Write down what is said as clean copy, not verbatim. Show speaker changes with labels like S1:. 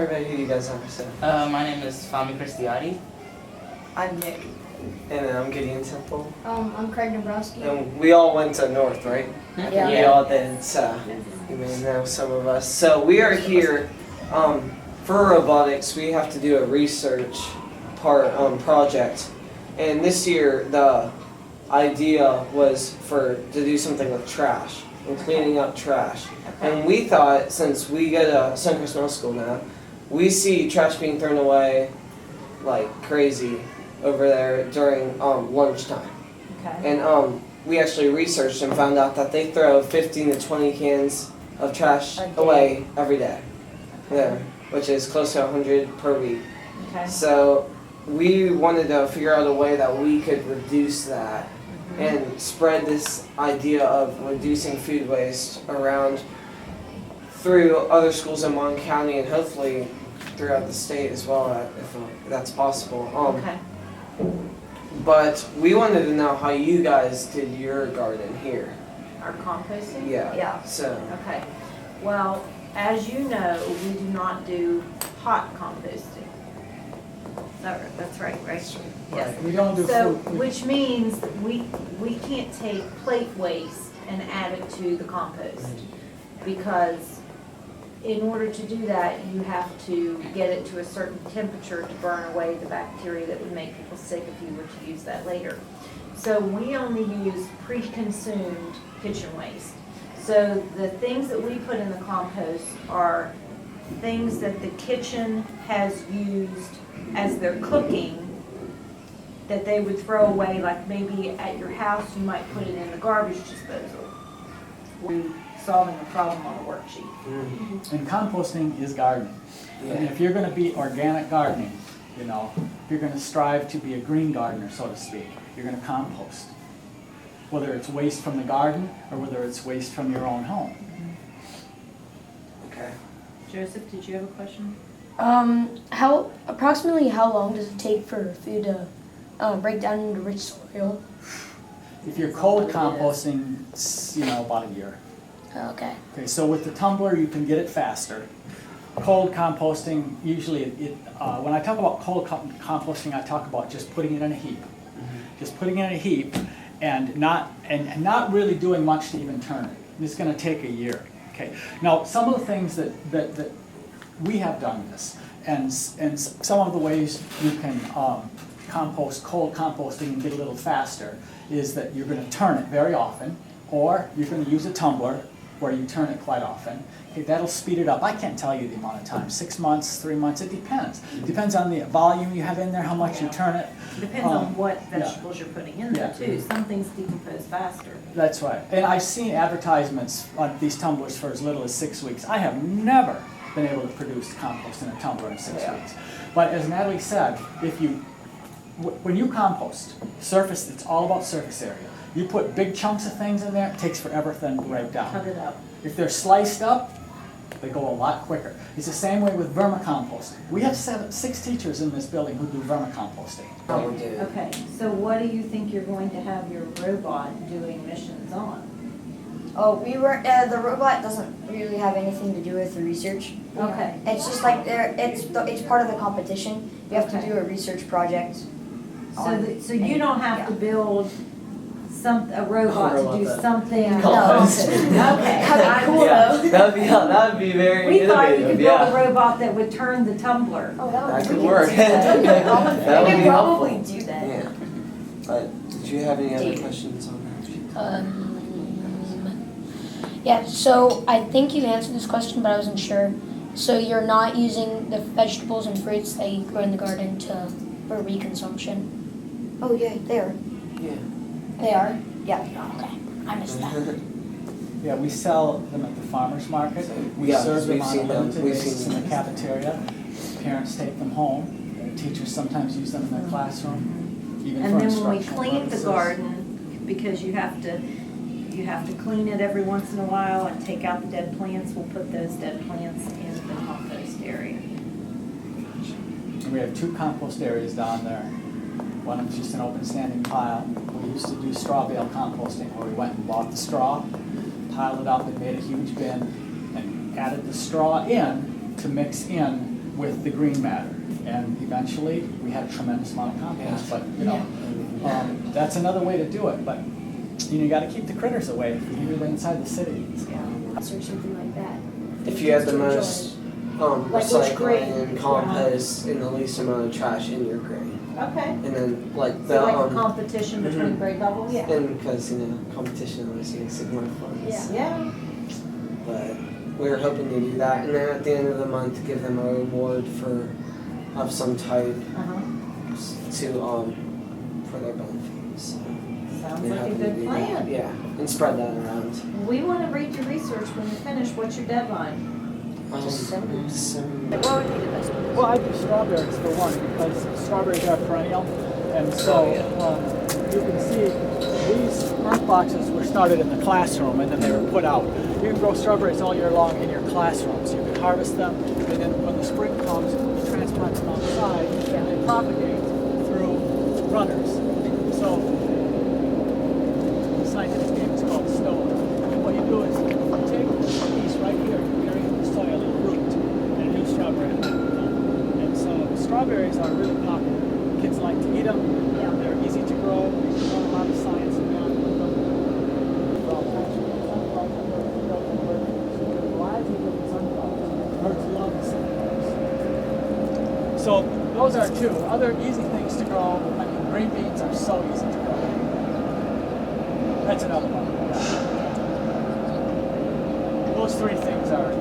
S1: Everybody, who you guys are, so.
S2: My name is Fami Cristiati.
S3: I'm Nick.
S1: And I'm Gideon Temple.
S4: I'm Craig Dombrowski.
S1: And we all went to North, right?
S4: Yeah.
S1: We all did, so you may know some of us. So we are here for robotics. We have to do a research project. And this year, the idea was to do something with trash and cleaning up trash. And we thought, since we go to Suncrest Middle School now, we see trash being thrown away like crazy over there during lunchtime.
S3: Okay.
S1: And we actually researched and found out that they throw 15 to 20 cans of trash away every day there, which is close to 100 per week.
S3: Okay.
S1: So we wanted to figure out a way that we could reduce that and spread this idea of reducing food waste around through other schools in Mon County and hopefully throughout the state as well, if that's possible.
S3: Okay.
S1: But we wanted to know how you guys did your garden here.
S3: Our composting?
S1: Yeah.
S3: Yeah.
S1: So.
S3: Okay. Well, as you know, we do not do hot composting. That's right, right? Yes.
S5: We don't do
S3: So,
S5: food.
S3: which means that we can't take plate waste and add it to the compost. Because in order to do that, you have to get it to a certain temperature to burn away the bacteria that would make people sick if you were to use that later. So we only use pre-consumed kitchen waste. So the things that we put in the compost are things that the kitchen has used as they're cooking that they would throw away, like maybe at your house you might put it in the garbage disposal. We're solving a problem on a worksheet.
S5: And composting is gardening. And if you're going to be organic gardening, you know, if you're going to strive to be a green gardener, so to speak, you're going to compost. Whether it's waste from the garden or whether it's waste from your own home.
S1: Okay.
S3: Joseph, did you have a question?
S4: Approximately how long does it take for food to break down into rich soil?
S5: If you're cold composting, it's, about a year.
S4: Okay.
S5: Okay, so with the tumbler, you can get it faster. Cold composting, usually, when I talk about cold composting, I talk about just putting it in a heap. Just putting it in a heap and not really doing much to even turn it. It's going to take a year. Okay. Now, some of the things that we have done this, and some of the ways you can compost cold composting and get a little faster is that you're going to turn it very often, or you're going to use a tumbler where you turn it quite often. Okay, that'll speed it up. I can't tell you the amount of time, 6 months, 3 months, it depends. It depends on the volume you have in there, how much you turn it.
S3: Depends on what vegetables you're putting in there too. Some things decompose faster.
S5: That's right. And I've seen advertisements on these tumblers for as little as 6 weeks. I have never been able to produce compost in a tumbler in 6 weeks. But as Natalie said, when you compost, it's all about surface area. You put big chunks of things in there, it takes forever for them to break down.
S3: Cut it up.
S5: If they're sliced up, they go a lot quicker. It's the same way with vermicomposting. We have 6 teachers in this building who do vermicomposting.
S3: Okay, so what do you think you're going to have your robot doing missions on?
S6: Oh, the robot doesn't really have anything to do with the research.
S3: Okay.
S6: It's just like it's part of the competition. You have to do a research project.
S3: So you don't have to build a robot to do something.
S6: No.
S3: Okay.
S6: That'd be cool though.
S1: That would be very
S3: We thought you
S1: innovative.
S3: could build a robot that would turn the tumbler.
S6: Oh, that
S1: That
S6: would
S1: could work. That would be
S6: probably
S1: helpful.
S6: do that.
S1: Yeah. But did you have any other questions on that?
S4: Yeah, so I think you answered this question, but I wasn't sure. So you're not using the vegetables and fruits that you grow in the garden for reconsumption?
S6: Oh yeah, they are.
S1: Yeah.
S4: They are?
S6: Yeah.
S4: Okay, I missed that.
S5: Yeah, we sell them at the farmer's market. We
S1: Yeah,
S5: serve them
S1: we've
S5: on a
S1: seen them.
S5: limited
S1: We've
S5: basis
S1: seen
S5: in the
S1: them.
S5: cafeteria. Parents take them home. Teachers sometimes use them in their classroom, even
S3: And
S5: for
S3: then when we
S5: instructional
S3: clean the
S5: purposes.
S3: garden, because you have to clean it every once in a while and take out the dead plants, we'll put those dead plants in the compost area.
S5: And we have 2 compost areas down there. One of them's just an open standing pile. We used to do straw bale composting where we went and bought the straw, piled it up and made a huge bin, and added the straw in to mix in with the green matter. And eventually, we had a tremendous amount of compost, but you know, that's another way to do it. But you got to keep the critters away if you live inside the city.
S3: Or something like that.
S1: If you had the most
S3: Like which grade?
S1: recycling and compost and the least amount of trash in your grade.
S3: Okay.
S1: And then like the
S3: So like a competition between grade levels? Yeah.
S1: and because competition always makes it more fun.
S3: Yeah.
S1: But we were hoping to do that, and then at the end of the month give them a reward of some type to for their benefits. So
S3: Sounds
S1: we're
S3: like a
S1: hoping to
S3: good
S1: do
S3: plan.
S1: that. Yeah, and spread that around.
S3: We want to read your research when you're finished. What's your deadline?
S1: December.
S5: Well, I do strawberries for one because strawberries are perennial, and so you can see these earth boxes were started in the classroom and then they were put out. You can grow strawberries all year long in your classrooms. You can harvest them, and then when the spring comes, you transplant them outside, and they propagate through runners. So the scientific name is called stone. And what you do is you take this piece right here, you bury it in the soil, a root, and a new strawberry will come. And so strawberries are really popular. Kids like to eat them. They're easy to grow. There's a lot of science involved with them. Birds love the sunflowers. So those are two. Other easy things to grow. I mean, green beans are so easy to grow. That's another one. Those three things are